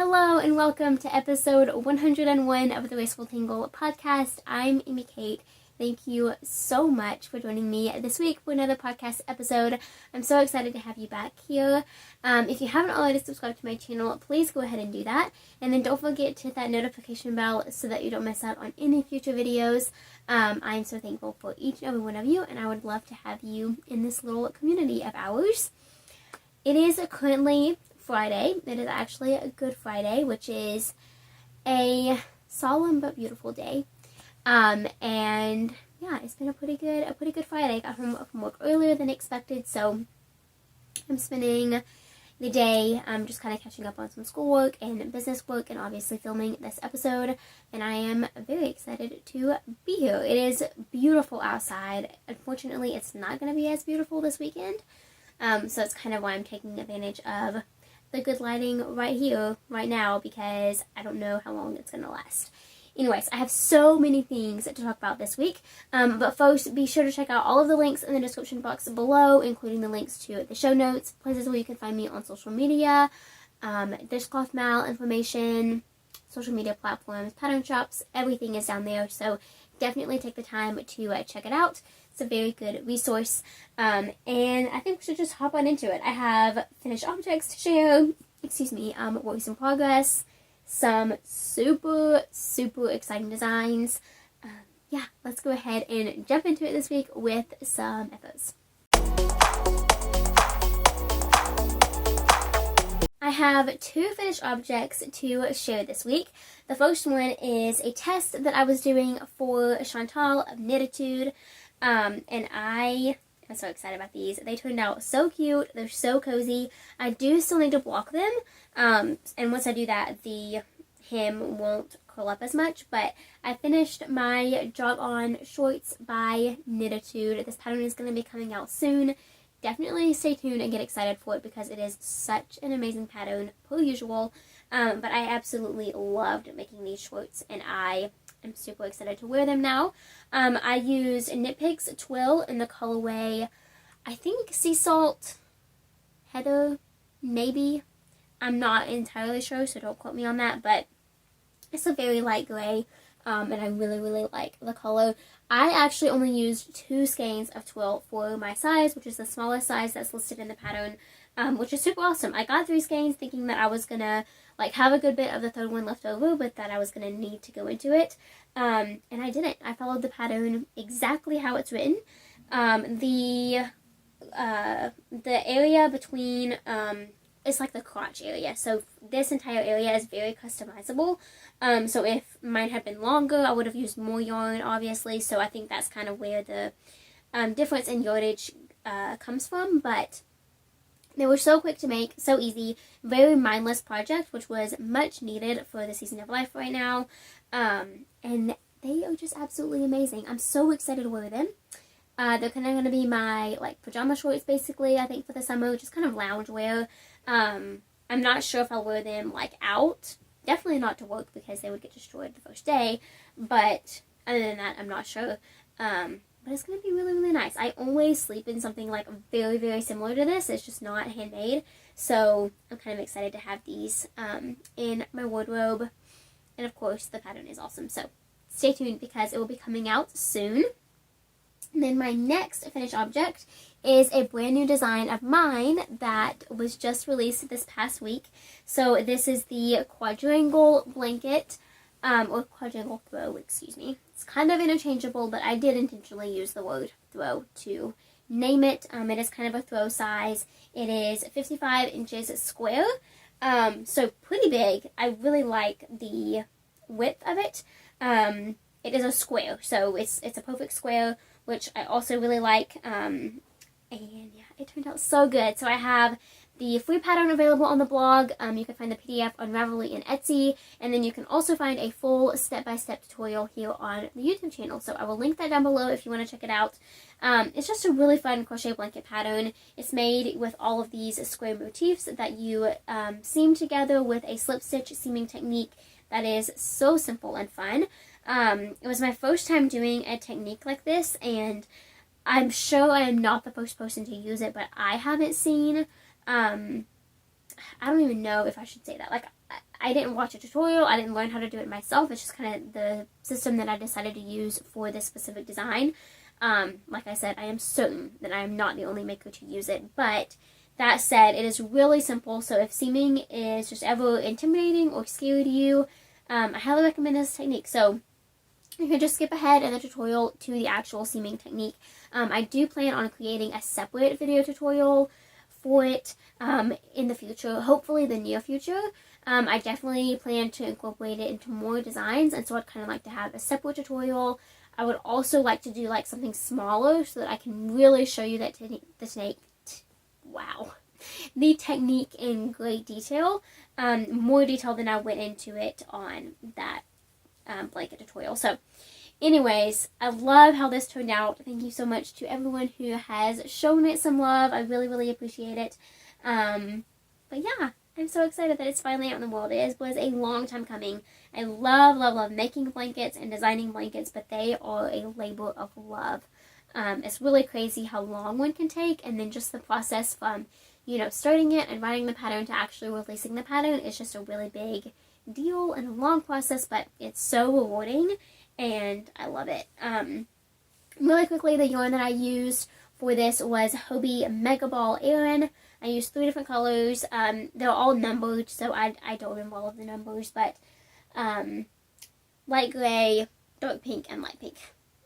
Hello and welcome to episode 101 of the Graceful Tangle podcast. I'm Amy Kate. Thank you so much for joining me this week for another podcast episode. I'm so excited to have you back here. If you haven't already subscribed to my channel, please go ahead and do that. And then don't forget to hit that notification bell so that you don't miss out on any future videos. I'm so thankful for each and every one of you, and I would love to have you in this little community of ours. It is currently Friday. It is actually a Good Friday, which is a solemn but beautiful day. And yeah, it's been a pretty good Friday. I got home from work earlier than expected, so I'm spending the day just kind of catching up on some schoolwork and business work, and obviously filming this episode. And I am very excited to be here. It is beautiful outside. Unfortunately, it's not going to be as beautiful this weekend, so that's kind of why I'm taking advantage of the good lighting right here, right now, because I don't know how long it's going to last. Anyways, I have so many things to talk about this week, but first, be sure to check out all of the links in the description box below, including the links to the show notes, places where you can find me on social media, dishcloth mail information, social media platforms, pattern shops, everything is down there, so definitely take the time to check it out. It's a very good resource, and I think we should just hop on into it. I have finished objects to share, works in progress, some super exciting designs. Yeah, let's go ahead and jump into it this week with some efforts. I have two finished objects to share this week. The first one is a test that I was doing for Chantal of Knititude, and I am so excited about these. They turned out so cute. They're so cozy. I do still need to block them, and once I do that, the hem won't curl up as much, but I finished my Jog On Shorts by Knititude. This pattern is going to be coming out soon. Definitely stay tuned and get excited for it because it is such an amazing pattern, per usual, but I absolutely loved making these shorts, and I am super excited to wear them now. I used Knit Picks Twill in the colorway, I think Sea Salt, Heather, maybe. I'm not entirely sure, so don't quote me on that, but it's a very light gray, and I really like the color. I actually only used 2 skeins of twill for my size, which is the smallest size that's listed in the pattern, which is super awesome. I got 3 skeins thinking that I was gonna have a good bit of the third one left over, but that I was gonna need to go into it, and I didn't. I followed the pattern exactly how it's written. The area between it's like the crotch area, so this entire area is very customizable. So if mine had been longer, I would have used more yarn, obviously, so I think that's kind of where the difference in yardage comes from, but they were so quick to make, so easy, very mindless project, which was much needed for the season of life right now, and they are just absolutely amazing. I'm so excited to wear them. They're kind of going to be my pajama shorts, basically, I think, for the summer, just kind of lounge wear. I'm not sure if I'll wear them out. Definitely not to work because they would get destroyed the first day, but other than that, I'm not sure. But it's going to be really nice. I always sleep in something very similar to this. It's just not handmade, so I'm kind of excited to have these in my wardrobe, and of course the pattern is awesome, so stay tuned because it will be coming out soon. And then my next finished object is a brand new design of mine that was just released this past week. So this is the quadrangle blanket, or quadrangle throw, excuse me. It's kind of interchangeable, but I did intentionally use the word throw to name it. It is kind of a throw size. It is 55 inches square, so pretty big. I really like the width of it. It is a square, so it's a perfect square, which I also really like, and yeah, it turned out so good. So I have the free pattern available on the blog. You can find the PDF on Ravelry and Etsy, and then you can also find a full step-by-step tutorial here on the YouTube channel. So I will link that down below if you want to check it out. It's just a really fun crochet blanket pattern. It's made with all of these square motifs that you seam together with a slip stitch seaming technique that is so simple and fun. It was my first time doing a technique like this, and I'm sure I am not the first person to use it, but I haven't seen, I don't even know if I should say that. I didn't watch a tutorial. I didn't learn how to do it myself. It's just kind of the system that I decided to use for this specific design. Like I said, I am certain that I am not the only maker to use it, but that said, it is really simple. So if seaming is just ever intimidating or scary to you, I highly recommend this technique. So you can just skip ahead in the tutorial to the actual seaming technique. I do plan on creating a separate video tutorial for it in the future, hopefully the near future. I definitely plan to incorporate it into more designs, and so I'd kind of like to have a separate tutorial. I would also like to do like something smaller so that I can really show you that the technique in great detail, more detail than I went into it on that blanket tutorial. So anyways, I love how this turned out. Thank you so much to everyone who has shown it some love. I really, really appreciate it. But yeah, I'm so excited that it's finally out in the world. It was a long time coming. I love, love, love making blankets and designing blankets, but they are a labor of love. It's really crazy how long one can take, and then just the process from, you know, starting it and writing the pattern to actually releasing the pattern is just a really big deal and a long process, but it's so rewarding, and I love it. Really quickly, the yarn that I used for this was Hobie Mega Ball Aran. I used 3 different colors. They're all numbered, so I don't remember all of the numbers, but light gray, dark pink, and light pink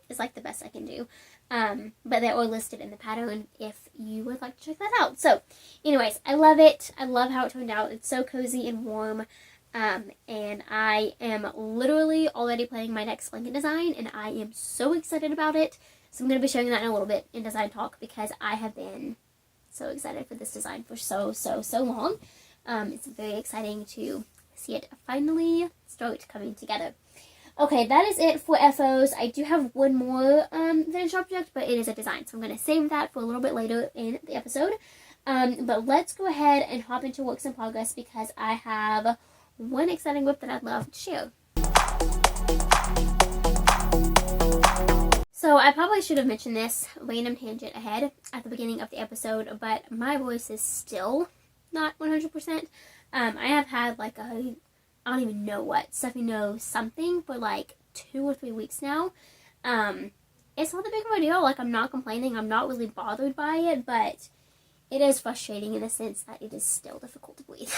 is like the best I can do. But they're all listed in the pattern if you would like to check that out. So anyways, I love it. I love how it turned out. It's so cozy and warm. And I am literally already planning my next blanket design, and I am so excited about it. So I'm going to be showing that in a little bit in Design Talk, because I have been so excited for this design for so long. It's very exciting to see it finally start coming together. Okay, that is it for FOs. I do have one more finished object, but it is a design, so I'm going to save that for a little bit later in the episode. But let's go ahead and hop into works in progress, because I have one exciting whip that I'd love to share. So I probably should have mentioned this random tangent ahead at the beginning of the episode, but my voice is still not 100%. I have had like I don't even know what, stuffy nose something for like 2 or 3 weeks now. It's not a big of a deal. Like, I'm not complaining. I'm not really bothered by it, but it is frustrating in the sense that it is still difficult to breathe.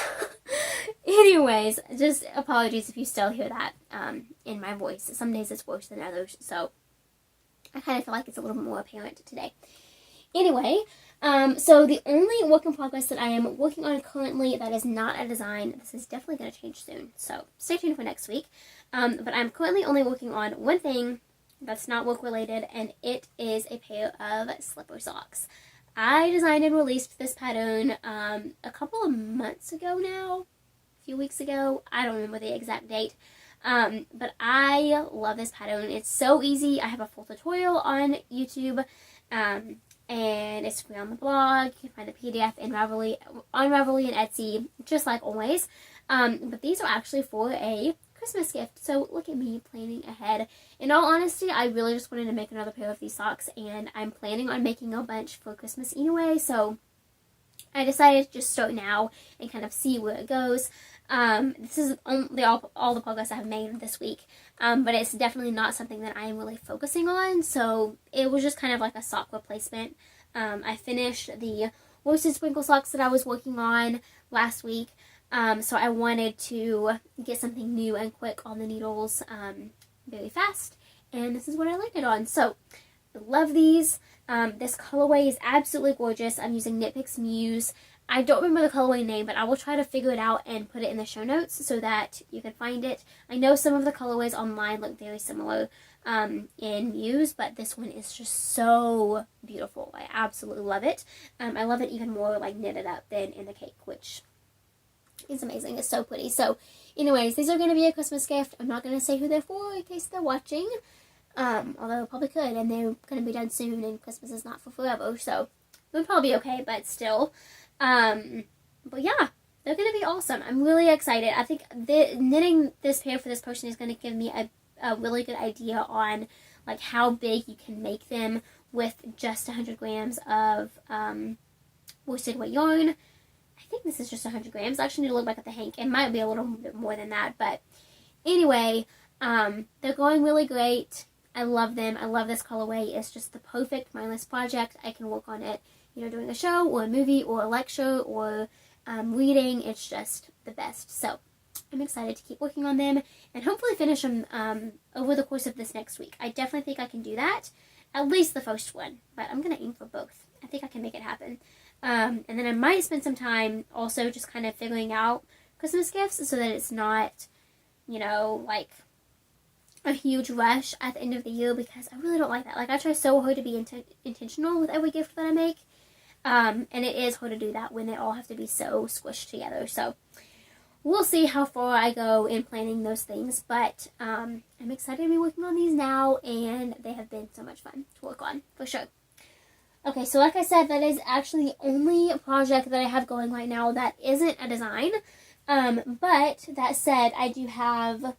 Anyways, just apologies if you still hear that in my voice. Some days it's worse than others, so I kind of feel like it's a little more apparent today. Anyway, so the only work in progress that I am working on currently that is not a design, this is definitely going to change soon, so stay tuned for next week. But I'm currently only working on one thing that's not work related, and it is a pair of slipper socks. I designed and released this pattern a couple of months ago now, a few weeks ago. I don't remember the exact date. But I love this pattern. It's so easy. I have a full tutorial on YouTube, and it's free on the blog. You can find the PDF on Ravelry and Etsy, just like always. But these are actually for a Christmas gift, so look at me planning ahead. In all honesty, I really just wanted to make another pair of these socks, and I'm planning on making a bunch for Christmas anyway, so I decided to just start now and kind of see where it goes. This is only all the progress I have made this week, but it's definitely not something that I am really focusing on, so it was just kind of like a sock replacement. I finished the worsted sprinkle socks that I was working on last week, so I wanted to get something new and quick on the needles very fast, and this is what I landed on. So I love these. This colorway is absolutely gorgeous. I'm using Knit Picks Muse. I don't remember the colorway name, but I will try to figure it out and put it in the show notes so that you can find it. I know some of the colorways online look very similar in Muse, but this one is just so beautiful. I absolutely love it. I love it even more like knitted up than in the cake, which is amazing. It's so pretty. So anyways, these are going to be a Christmas gift. I'm not going to say who they're for in case they're watching, although I probably could, and they're going to be done soon, and Christmas is not for forever, so it would probably be okay, but still. But yeah, they're going to be awesome. I'm really excited. I think knitting this pair for this person is going to give me a really good idea on like how big you can make them with just 100 grams of worsted weight yarn. I think this is just 100 grams. I actually need to look back at the hank. It might be a little bit more than that, but anyway, they're going really great. I love them. I love this colorway. It's just the perfect mindless project. I can work on it, you know, doing a show or a movie or a lecture or reading. It's just the best. So I'm excited to keep working on them and hopefully finish them over the course of this next week. I definitely think I can do that. At least the first one, but I'm going to aim for both. I think I can make it happen. And then I might spend some time also just kind of figuring out Christmas gifts so that it's not, you know, like a huge rush at the end of the year, because I really don't like that. Like, I try so hard to be intentional with every gift that I make. And it is hard to do that when they all have to be so squished together. So we'll see how far I go in planning those things, but I'm excited to be working on these now, and they have been so much fun to work on, for sure. Okay, so like I said, that is actually the only project that I have going right now that isn't a design, but that said, I do have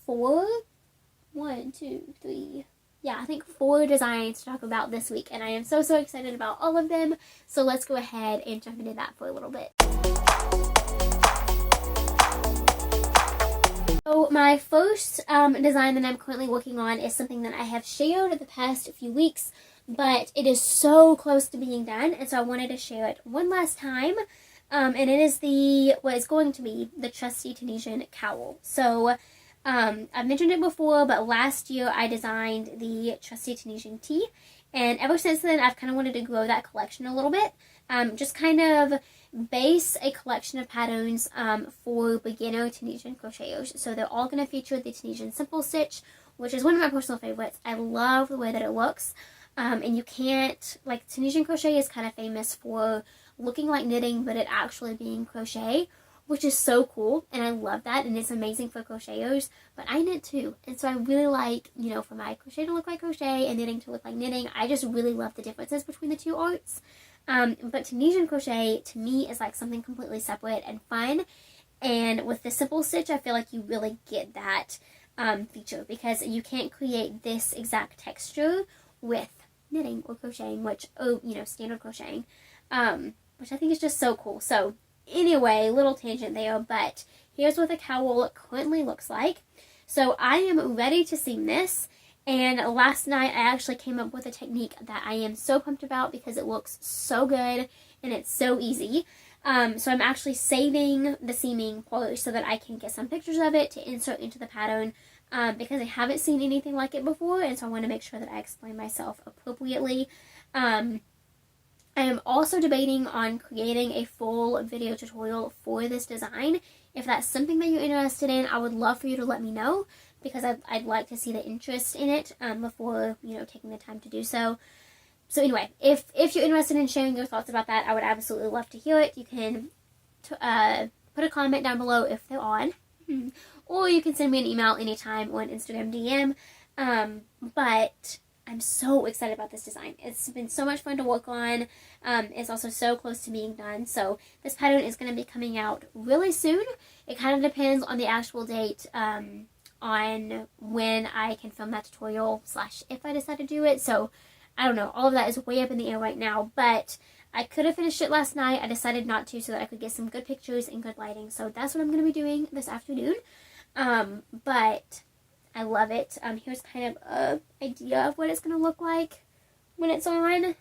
four designs to talk about this week, and I am so excited about all of them, so let's go ahead and jump into that for a little bit. So my first design that I'm currently working on is something that I have shared the past few weeks, but it is so close to being done, and so I wanted to share it one last time. And it is what is going to be the trusty Tunisian cowl. So I've mentioned it before, but last year I designed the trusty Tunisian tee, and ever since then I've kind of wanted to grow that collection a little bit. Just kind of base a collection of patterns for beginner Tunisian crocheters. So they're all going to feature the Tunisian simple stitch, which is one of my personal favorites. I love the way that it looks. And you can't, like, Tunisian crochet is kind of famous for looking like knitting, but it actually being crochet, which is so cool, and I love that, and it's amazing for crocheters, but I knit too, and so I really like, you know, for my crochet to look like crochet and knitting to look like knitting. I just really love the differences between the two arts, but Tunisian crochet, to me, is like something completely separate and fun, and with the simple stitch, I feel like you really get that feature, because you can't create this exact texture with knitting or crocheting, which, you know, standard crocheting, which I think is just so cool. So anyway, little tangent there, but here's what the cowl currently looks like. So I am ready to seam this, and last night I actually came up with a technique that I am so pumped about because it looks so good and it's so easy. So I'm actually saving the seaming part so that I can get some pictures of it to insert into the pattern, because I haven't seen anything like it before, and so I want to make sure that I explain myself appropriately. I am also debating on creating a full video tutorial for this design. If that's something that you're interested in, I would love for you to let me know, because I'd like to see the interest in it before, you know, taking the time to do so. So anyway, if you're interested in sharing your thoughts about that, I would absolutely love to hear it. You can put a comment down below if they're on. Or you can send me an email anytime or an Instagram DM. But I'm so excited about this design. It's been so much fun to work on. It's also so close to being done. So this pattern is going to be coming out really soon. It kind of depends on the actual date on when I can film that tutorial / if I decide to do it. So I don't know. All of that is way up in the air right now. But I could have finished it last night. I decided not to so that I could get some good pictures and good lighting. So that's what I'm going to be doing this afternoon. But I love it. Here's kind of an idea of what it's going to look like when it's on.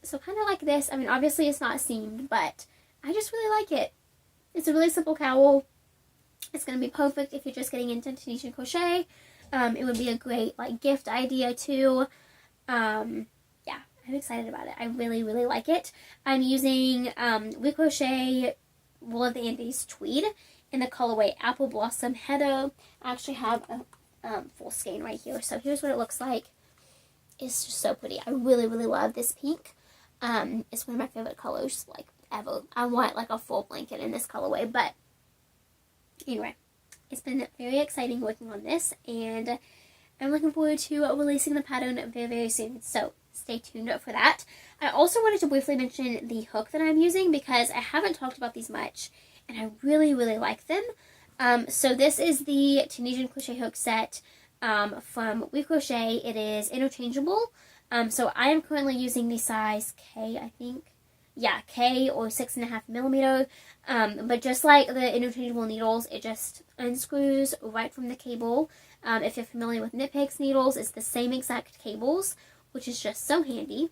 So kind of like this. I mean, obviously it's not seamed, but I just really like it. It's a really simple cowl. It's going to be perfect if you're just getting into Tunisian crochet. It would be a great, like, gift idea too. Yeah, I'm excited about it. I really like it. I'm using We Crochet Wool of the Andes Tweed in the colorway Apple Blossom Heather. I actually have a full skein right here. So here's what it looks like. It's just so pretty. I really love this pink. It's one of my favorite colors, like, ever. I want, like, a full blanket in this colorway. But anyway, it's been very exciting working on this, and I'm looking forward to releasing the pattern very soon. So stay tuned for that. I also wanted to briefly mention the hook that I'm using, because I haven't talked about these much, and I really like them. So this is the Tunisian crochet hook set from We Crochet. It is interchangeable. So I am currently using the size K, I think. yeah, K or 6.5mm. But just like the interchangeable needles, it just unscrews right from the cable. If you're familiar with Knit Picks needles, it's the same exact cables, which is just so handy.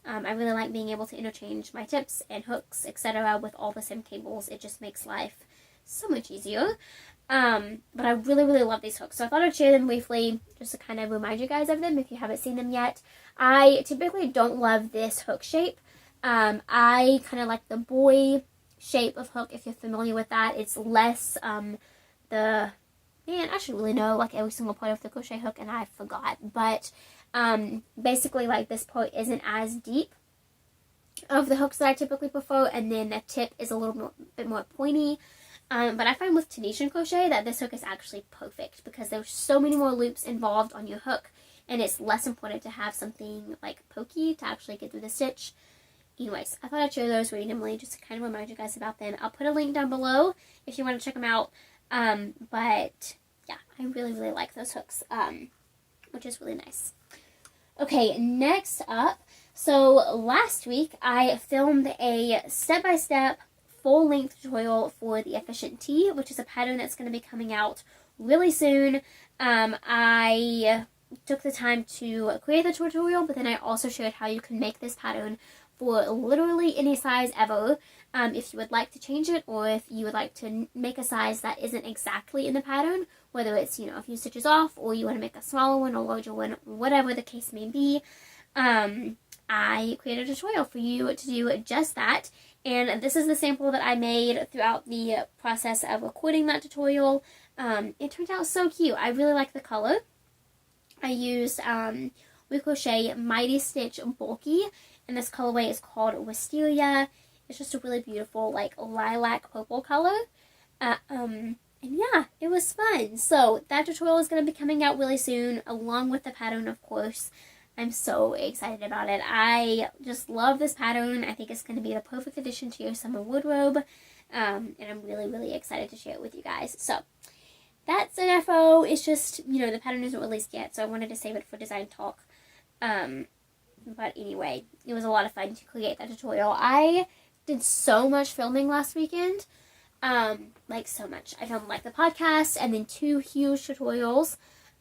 I really like being able to interchange my tips and hooks, etc. with all the same cables. It just makes life so much easier. But I really, really love these hooks. So I thought I'd share them briefly just to kind of remind you guys of them if you haven't seen them yet. I typically don't love this hook shape. I kind of like the boy shape of hook, if you're familiar with that. It's less I should really know like every single part of the crochet hook and I forgot. But basically like this part isn't as deep of the hooks that I typically prefer, and then the tip is a little bit more pointy. But I find with Tunisian crochet that this hook is actually perfect because there's so many more loops involved on your hook, and it's less important to have something like pokey to actually get through the stitch. Anyways, I thought I'd share those randomly just to kind of remind you guys about them. I'll put a link down below if you want to check them out. But yeah, I really, really like those hooks, which is really nice. Okay, next up, so last week I filmed a step-by-step full-length tutorial for the Efficient Tee, which is a pattern that's going to be coming out really soon. I took the time to create the tutorial, but then I also showed how you can make this pattern for literally any size ever. If you would like to change it, or if you would like to make a size that isn't exactly in the pattern, whether it's, you know, a few stitches off, or you want to make a smaller one or larger one, whatever the case may be, I created a tutorial for you to do just that. And this is the sample that I made throughout the process of recording that tutorial. It turned out so cute. I really like the color. I used We Crochet Mighty Stitch Bulky, and this colorway is called Wisteria. It's just a really beautiful, like, lilac purple color. And yeah, it was fun. So that tutorial is going to be coming out really soon, along with the pattern, of course. I'm so excited about it. I just love this pattern. I think it's going to be the perfect addition to your summer wardrobe. And I'm really, really excited to share it with you guys. So that's an FO. It's just, you know, the pattern isn't released yet, so I wanted to save it for design talk. But anyway, it was a lot of fun to create that tutorial. I did so much filming last weekend. Like so much. I filmed like the podcast and then 2 huge tutorials.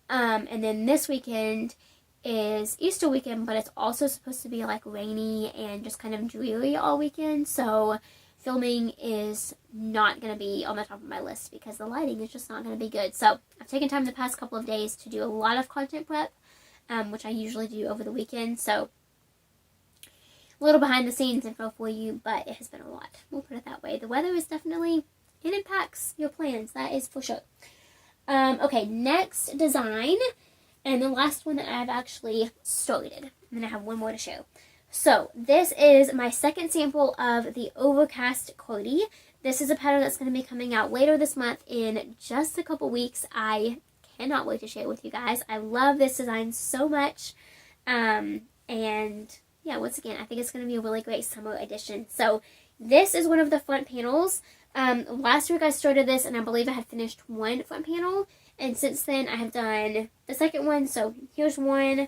And then this weekend is Easter weekend, but it's also supposed to be like rainy and just kind of dreary all weekend. So filming is not going to be on the top of my list because the lighting is just not going to be good. So I've taken time the past couple of days to do a lot of content prep, which I usually do over the weekend. So a little behind the scenes info for you, but it has been a lot. We'll put it that way. The weather is definitely, it impacts your plans. That is for sure. Okay, next design, and the last one that I've actually started. And then I have one more to show. So this is my second sample of the Overcast Cody. This is a pattern that's going to be coming out later this month in just a couple weeks. I cannot wait to share it with you guys. I love this design so much. And yeah, once again, I think it's going to be a really great summer edition. So this is one of the front panels. Last week I started this and I believe I had finished one front panel. And since then I have done the second one. So here's one.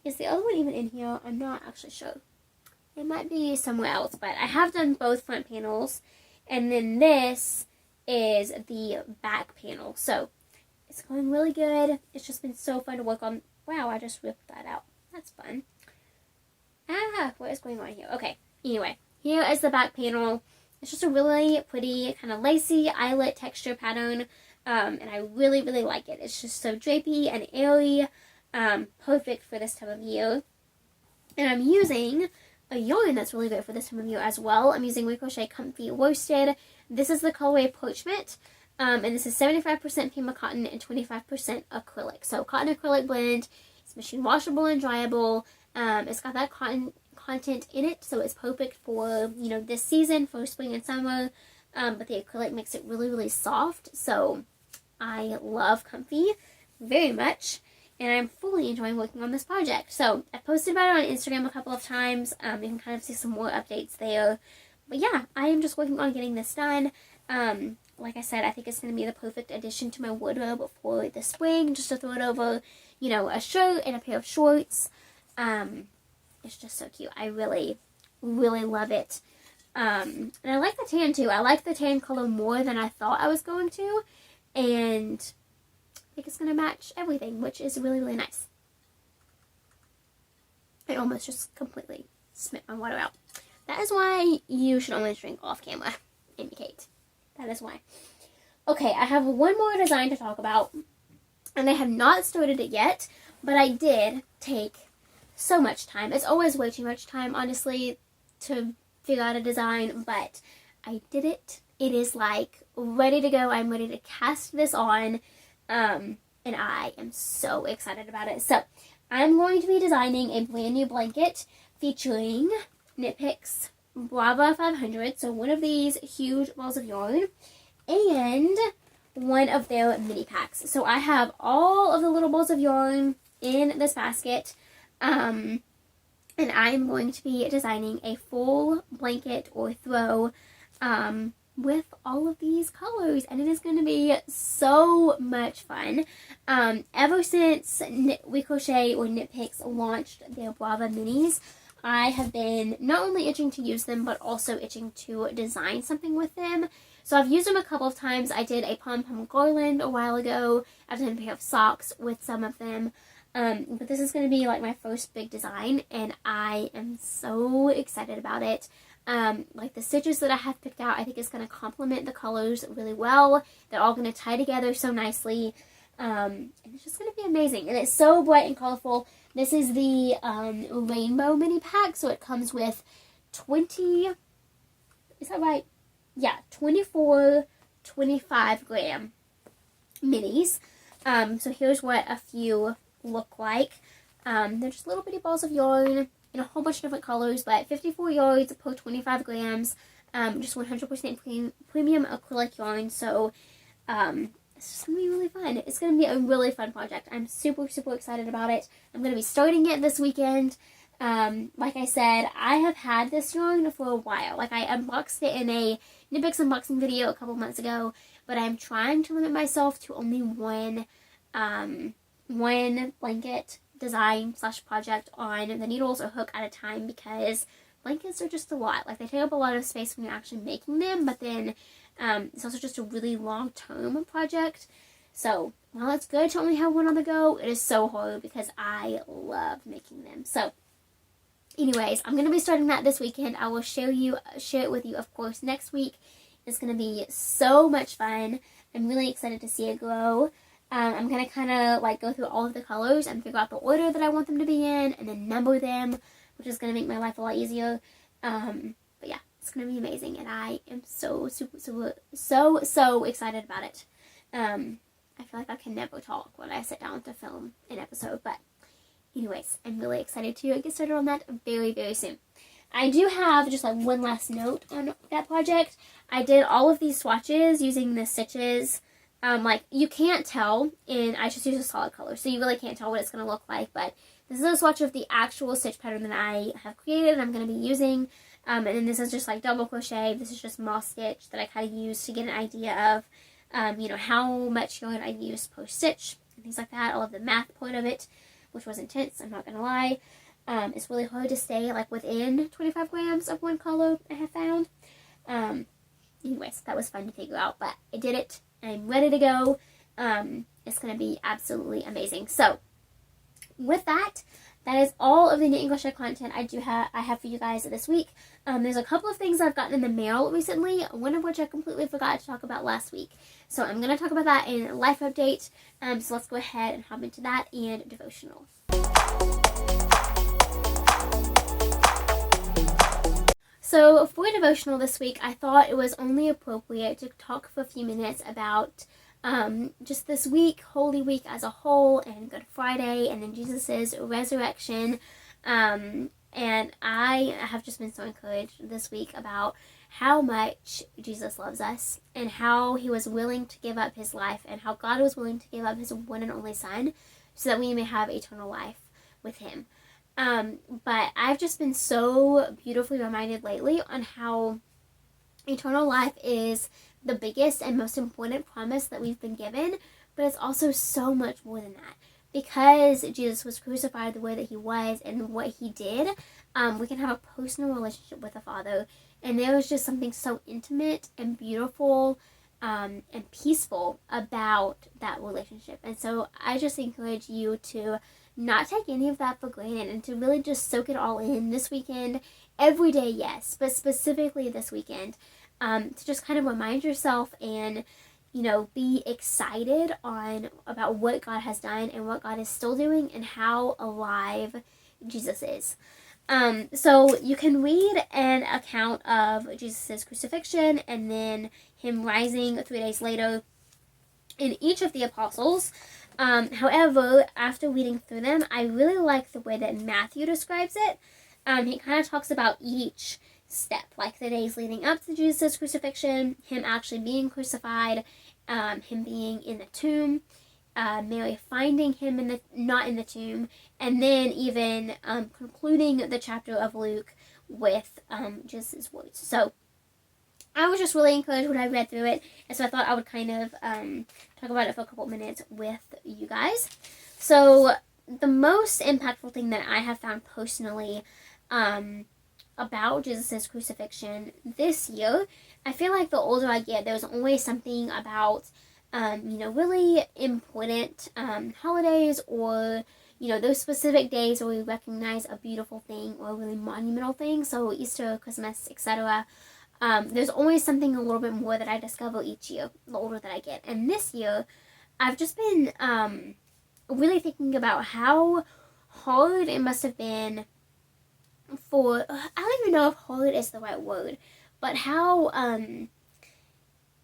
Is the other one even in here? I'm not actually sure. It might be somewhere else, but I have done both front panels. And then this is the back panel. So it's going really good. It's just been so fun to work on. Wow, I just ripped that out. That's fun. What is going on here? Okay, anyway, here is the back panel. It's just a really pretty kind of lacy eyelet texture pattern, and I really, really like it. It's just so drapey and airy, perfect for this time of year. And I'm using a yarn that's really great for this time of year as well. I'm using We Crochet Comfy Worsted. This is the colorway Parchment, and this is 75% Pima cotton and 25% acrylic. So cotton acrylic blend. It's machine washable and dryable. It's got that cotton content in it, so it's perfect for, you know, this season, for spring and summer, but the acrylic makes it really, really soft, so I love Comfy very much, and I'm fully enjoying working on this project. So I posted about it on Instagram a couple of times. You can kind of see some more updates there, but yeah, I am just working on getting this done. Like I said, I think it's going to be the perfect addition to my wardrobe for the spring, just to throw it over, you know, a shirt and a pair of shorts. It's just so cute. I really, really love it. And I like the tan too. I like the tan color more than I thought I was going to. And I think it's going to match everything, which is really, really nice. I almost just completely spit my water out. That is why you should only drink off camera, indicate. That is why. Okay, I have one more design to talk about. And I have not started it yet, but I did take so much time. It's always way too much time, honestly, to figure out a design, but I did it. It is like ready to go. I'm ready to cast this on, and I am so excited about it. So I'm going to be designing a brand new blanket featuring Knit Picks Brava 500, so one of these huge balls of yarn, and one of their mini packs. So I have all of the little balls of yarn in this basket, and I'm going to be designing a full blanket or throw with all of these colors, and it is going to be so much fun. Ever since We Crochet or Knit Picks launched their Brava minis, I have been not only itching to use them, but also itching to design something with them. So I've used them a couple of times. I did a pom-pom garland a while ago. I've done a pair of socks with some of them. But this is going to be like my first big design, and I am so excited about it. Like the stitches that I have picked out, I think it's going to complement the colors really well. They're all going to tie together so nicely. And it's just going to be amazing. And it's so bright and colorful. This is the rainbow mini pack, so it comes with 20, is that right? Yeah, 24, 25 gram minis. So here's what a few look like. They're just little bitty balls of yarn in a whole bunch of different colors, but 54 yards per 25 grams, just 100% premium acrylic yarn, so it's just going to be really fun. It's going to be a really fun project. I'm super, super excited about it. I'm going to be starting it this weekend. Like I said, I have had this yarn for a while. Like I unboxed it in a Knit Picks unboxing video a couple months ago, but I'm trying to limit myself to only one blanket design / project on the needles or hook at a time, because blankets are just a lot. Like they take up a lot of space when you're actually making them, but then it's also just a really long-term project. So while it's good to only have one on the go, it is so hard because I love making them. So anyways, I'm going to be starting that this weekend. I will share it with you, of course, next week. It's going to be so much fun. I'm really excited to see it grow. I'm going to kind of like go through all of the colors and figure out the order that I want them to be in, and then number them, which is going to make my life a lot easier. But yeah, it's going to be amazing, and I am so excited about it. I feel like I can never talk when I sit down to film an episode, but anyways, I'm really excited to get started on that very, very soon. I do have just like one last note on that project. I did all of these swatches using the stitches. Like you can't tell, and I just use a solid color, so you really can't tell what it's going to look like, but this is a swatch of the actual stitch pattern that I have created and I'm going to be using. And then this is just like double crochet. This is just moss stitch that I kind of use to get an idea of, you know, how much yarn I use per stitch and things like that. I love the math part of it, which was intense, I'm not going to lie. It's really hard to stay like within 25 grams of one color, I have found. Anyways, that was fun to figure out, but I did it. I'm ready to go. It's going to be absolutely amazing. So with that, that is all of the Knit and Crochet content I have for you guys this week. There's a couple of things I've gotten in the mail recently, one of which I completely forgot to talk about last week. So I'm going to talk about that in Life Update. So let's go ahead and hop into that and Devotional. So for Devotional this week, I thought it was only appropriate to talk for a few minutes about just this week, Holy Week as a whole, and Good Friday, and then Jesus' resurrection. And I have just been so encouraged this week about how much Jesus loves us, and how he was willing to give up his life, and how God was willing to give up his one and only Son so that we may have eternal life with him. But I've just been so beautifully reminded lately on how eternal life is the biggest and most important promise that we've been given, but it's also so much more than that. Because Jesus was crucified the way that he was and what he did, we can have a personal relationship with the Father. And there is just something so intimate and beautiful and peaceful about that relationship. And so I just encourage you to not take any of that for granted and to really just soak it all in this weekend. Every day, yes, but specifically this weekend, to just kind of remind yourself and, you know, be excited about what God has done and what God is still doing and how alive Jesus is. So you can read an account of Jesus' crucifixion and then him rising 3 days later in each of the apostles. However, after reading through them, I really like the way that Matthew describes it. He kind of talks about each step, like the days leading up to Jesus' crucifixion, him actually being crucified, him being in the tomb, Mary finding him not in the tomb, and then even concluding the chapter of Luke with Jesus' words. So I was just really encouraged when I read through it, and so I thought I would kind of talk about it for a couple minutes with you guys. So the most impactful thing that I have found personally about Jesus' crucifixion this year, I feel like the older I get, there's always something about really important holidays or, those specific days where we recognize a beautiful thing or a really monumental thing. So Easter, Christmas, etc. There's always something a little bit more that I discover each year, the older that I get. And this year, I've just been really thinking about how hard it must have been I don't even know if hard is the right word, but how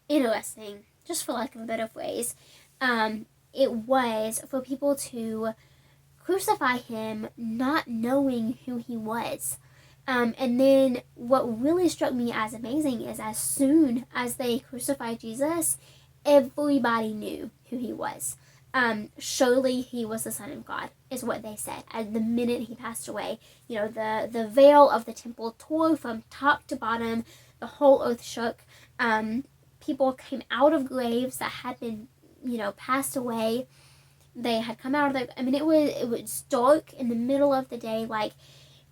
interesting, just for lack of a better phrase, it was for people to crucify him not knowing who he was. And then what really struck me as amazing is as soon as they crucified Jesus, everybody knew who he was. Surely he was the Son of God, is what they said. At the minute he passed away, the veil of the temple tore from top to bottom. The whole earth shook. People came out of graves that had been, passed away. They had come out of it was dark in the middle of the day. Like,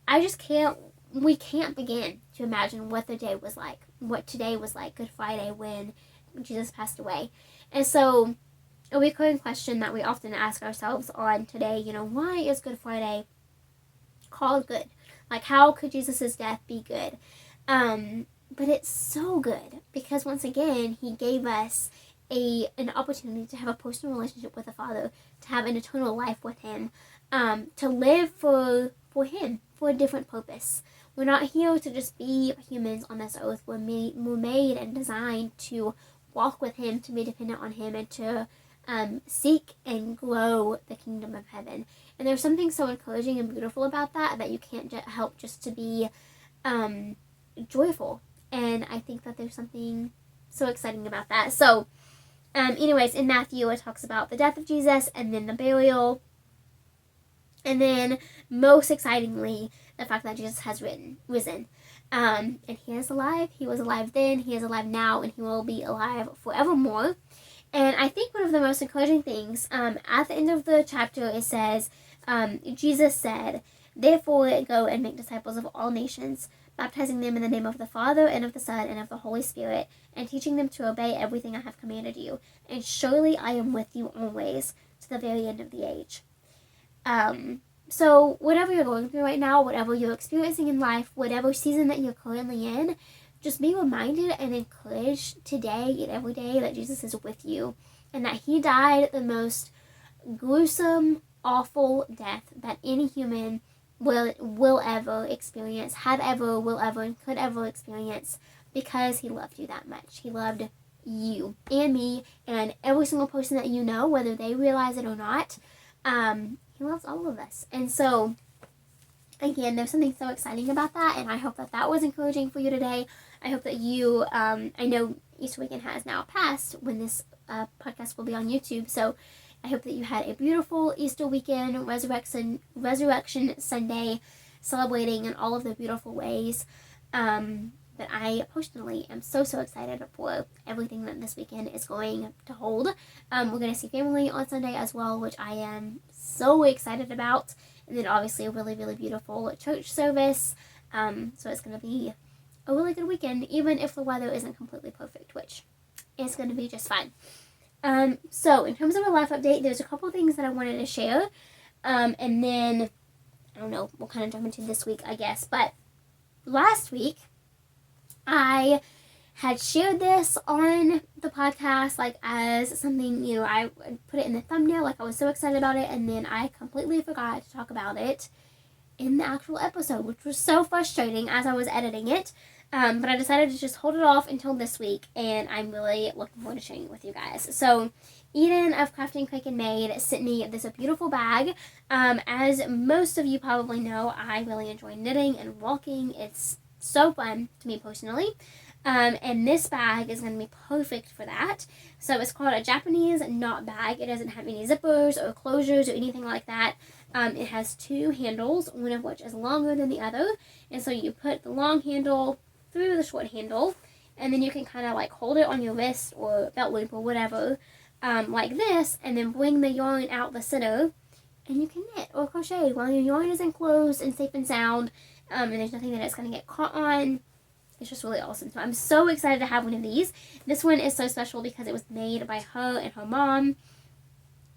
we can't begin to imagine what the day was like, what today was like, Good Friday, when Jesus passed away. And so a recurring question that we often ask ourselves on today, why is Good Friday called good? Like, how could Jesus' death be good? But it's so good because, once again, he gave us an opportunity to have a personal relationship with the Father, to have an eternal life with him, to live for him, for a different purpose. We're not here to just be humans on this earth. We're made and designed to walk with him, to be dependent on him, and to seek and grow the kingdom of heaven. And there's something so encouraging and beautiful about that you can't help just to be joyful. And I think that there's something so exciting about that. So, anyways, in Matthew, it talks about the death of Jesus and then the burial. And then, most excitingly, the fact that Jesus has risen. And he is alive. He was alive then. He is alive now. And he will be alive forevermore. And I think one of the most encouraging things, at the end of the chapter, it says, Jesus said, "Therefore go and make disciples of all nations, baptizing them in the name of the Father and of the Son and of the Holy Spirit, and teaching them to obey everything I have commanded you. And surely I am with you always, to the very end of the age." So whatever you're going through right now, whatever you're experiencing in life, whatever season that you're currently in, just be reminded and encouraged today and every day that Jesus is with you, and that he died the most gruesome, awful death that any human will ever experience, will ever, and could ever experience, because he loved you that much. He loved you and me and every single person that you know, whether they realize it or not. He loves all of us. And so, again, there's something so exciting about that, and I hope that was encouraging for you today. I hope that you, I know Easter weekend has now passed when this podcast will be on YouTube, so I hope that you had a beautiful Easter weekend, Resurrection Sunday, celebrating in all of the beautiful ways that I personally am so excited for everything that this weekend is going to hold. We're going to see family on Sunday as well, which I am so excited about. and then obviously a really, really beautiful church service. So it's going to be a really good weekend, even if the weather isn't completely perfect, which is going to be just fine. So in terms of a life update, there's a couple things that I wanted to share, and then, I don't know, we'll kind of jump into this week, I guess, but last week, I had shared this on the podcast, like, as something, you know, I put it in the thumbnail, like, I was so excited about it, and then I completely forgot to talk about it in the actual episode, which was so frustrating as I was editing it. But I decided to just hold it off until this week, and I'm really looking forward to sharing it with you guys. So, Eden of Crafting Quick and Made sent me this beautiful bag. As most of you probably know, I really enjoy knitting and walking. It's so fun to me personally. And this bag is going to be perfect for that. So it's called a Japanese knot bag. It doesn't have any zippers or closures or anything like that. It has two handles, one of which is longer than the other. And so you put the long handle through the short handle, and then you can kind of like hold it on your wrist or belt loop or whatever, like this, and then bring the yarn out the center, and you can knit or crochet while your yarn is enclosed and safe and sound, and there's nothing that it's going to get caught on. It's just really awesome. So I'm so excited to have one of these. This one is so special because it was made by her and her mom,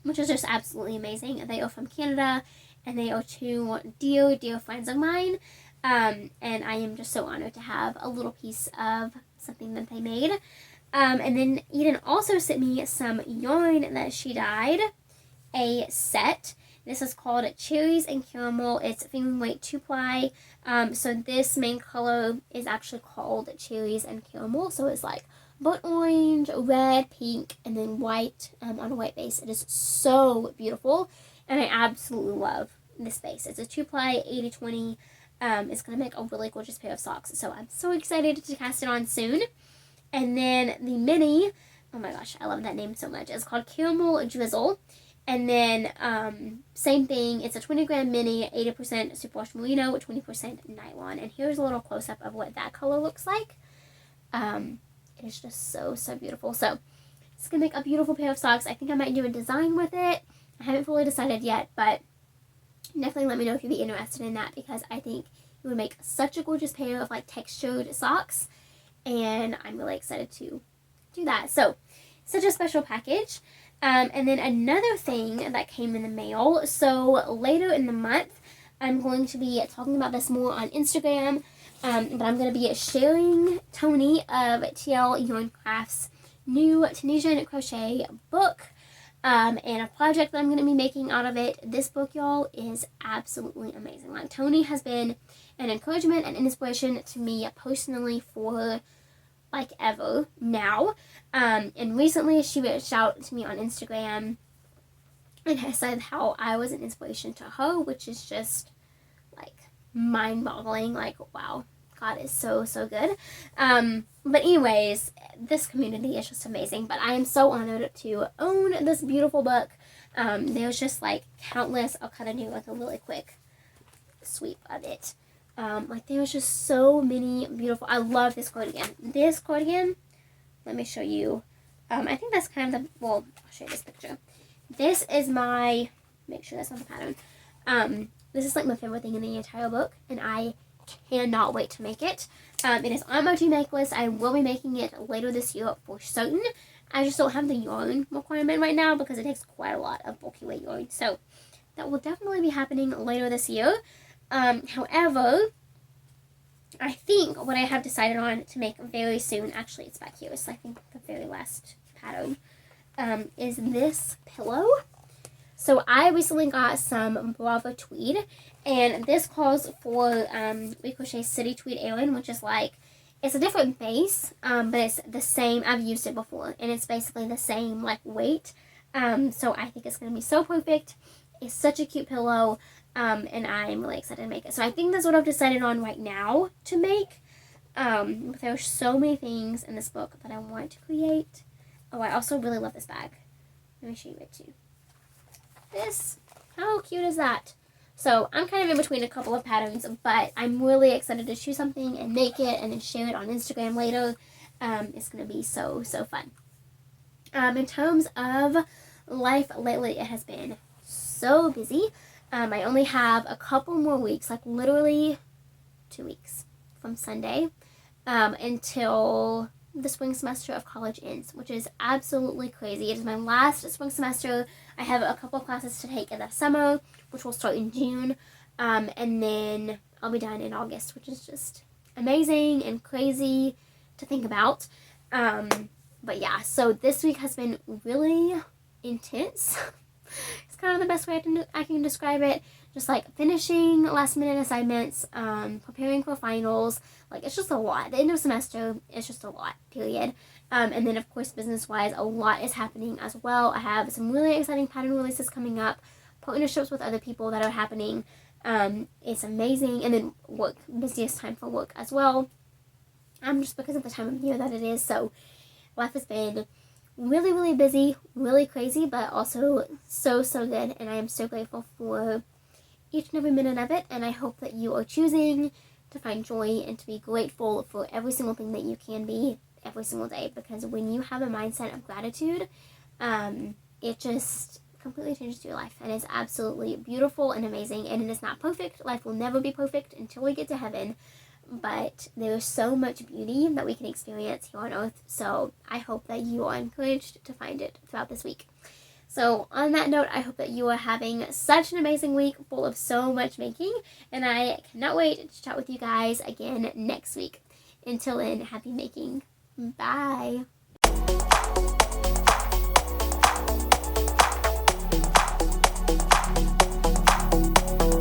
which is just absolutely amazing. They are from Canada, and they are two dear, dear friends of mine. And I am just so honored to have a little piece of something that they made. And then Eden also sent me some yarn that she dyed, a set. This is called Cherries and Caramel. It's finger weight 2-ply. So this main color is actually called Cherries and Caramel. So it's like burnt orange, red, pink, and then white on a white base. It is so beautiful, and I absolutely love this base. It's a 2-ply 80/20. It's going to make a really gorgeous pair of socks. So I'm so excited to cast it on soon. And then the mini, oh my gosh, I love that name so much. It's called Caramel Drizzle. And then, same thing, it's a 20-gram mini, 80% superwash merino, 20% nylon. And here's a little close-up of what that color looks like. It is just so, so beautiful. So, it's going to make a beautiful pair of socks. I think I might do a design with it. I haven't fully decided yet, but definitely let me know if you'd be interested in that, because I think it would make such a gorgeous pair of, like, textured socks. And I'm really excited to do that. So, such a special package. And then another thing that came in the mail, so later in the month, I'm going to be talking about this more on Instagram, but I'm going to be sharing Tony of TL Yarn Crafts' new Tunisian crochet book, and a project that I'm going to be making out of it. This book, y'all, is absolutely amazing. Like, Tony has been an encouragement and inspiration to me personally for like ever now, and recently she reached out to me on Instagram and has said how I was an inspiration to her, which is just like mind-boggling. Like, wow, God is so, so good. But anyways, this community is just amazing, but I am so honored to own this beautiful book. There's just like countless, I'll kind of do like a really quick sweep of it. Like, there's just so many beautiful, I love this cardigan. This cardigan, let me show you. I think that's kind of the, well, I'll show you this picture. This is my, make sure that's not the pattern. This is like my favorite thing in the entire book, and I cannot wait to make it. It is on my to-make list. I will be making it later this year for certain. I just don't have the yarn requirement right now because it takes quite a lot of bulky weight yarn. So that will definitely be happening later this year. However, I think what I have decided on to make very soon, actually it's back here, so I think the very last pattern, is this pillow. So I recently got some Bravo tweed, and this calls for We Crochet City Tweed Aran, which is like, it's a different base, but it's the same, I've used it before, and it's basically the same like weight, so I think it's going to be so perfect. It's such a cute pillow. And I'm really excited to make it. So I think that's what I've decided on right now to make. But there are so many things in this book that I want to create. Oh, I also really love this bag. Let me show you it too. This, how cute is that? So I'm kind of in between a couple of patterns, but I'm really excited to choose something and make it and then share it on Instagram later. It's going to be so, so fun. In terms of life lately, it has been so busy. I only have a couple more weeks, like literally 2 weeks from Sunday, until the spring semester of college ends, which is absolutely crazy. It is my last spring semester. I have a couple of classes to take in the summer, which will start in June, and then I'll be done in August, which is just amazing and crazy to think about. But yeah, so this week has been really intense. It's kind of the best way I can describe it. Just like finishing last minute assignments, preparing for finals. Like, it's just a lot. The end of semester is just a lot, period. And then of course business wise, a lot is happening as well. I have some really exciting pattern releases coming up, partnerships with other people that are happening. It's amazing. And then work, busiest time for work as well. Just because of the time of year that it is. So life has been really, really busy, really crazy, but also so good. And I am so grateful for each and every minute of it. And I hope that you are choosing to find joy and to be grateful for every single thing that you can be every single day. Because when you have a mindset of gratitude, it just completely changes your life. And it's absolutely beautiful and amazing. And it is not perfect. Life will never be perfect until we get to heaven. But there's so much beauty that we can experience here on earth. So I hope that you are encouraged to find it throughout this week. So on that note, I hope that you are having such an amazing week full of so much making. And I cannot wait to chat with you guys again next week. Until then, happy making. Bye.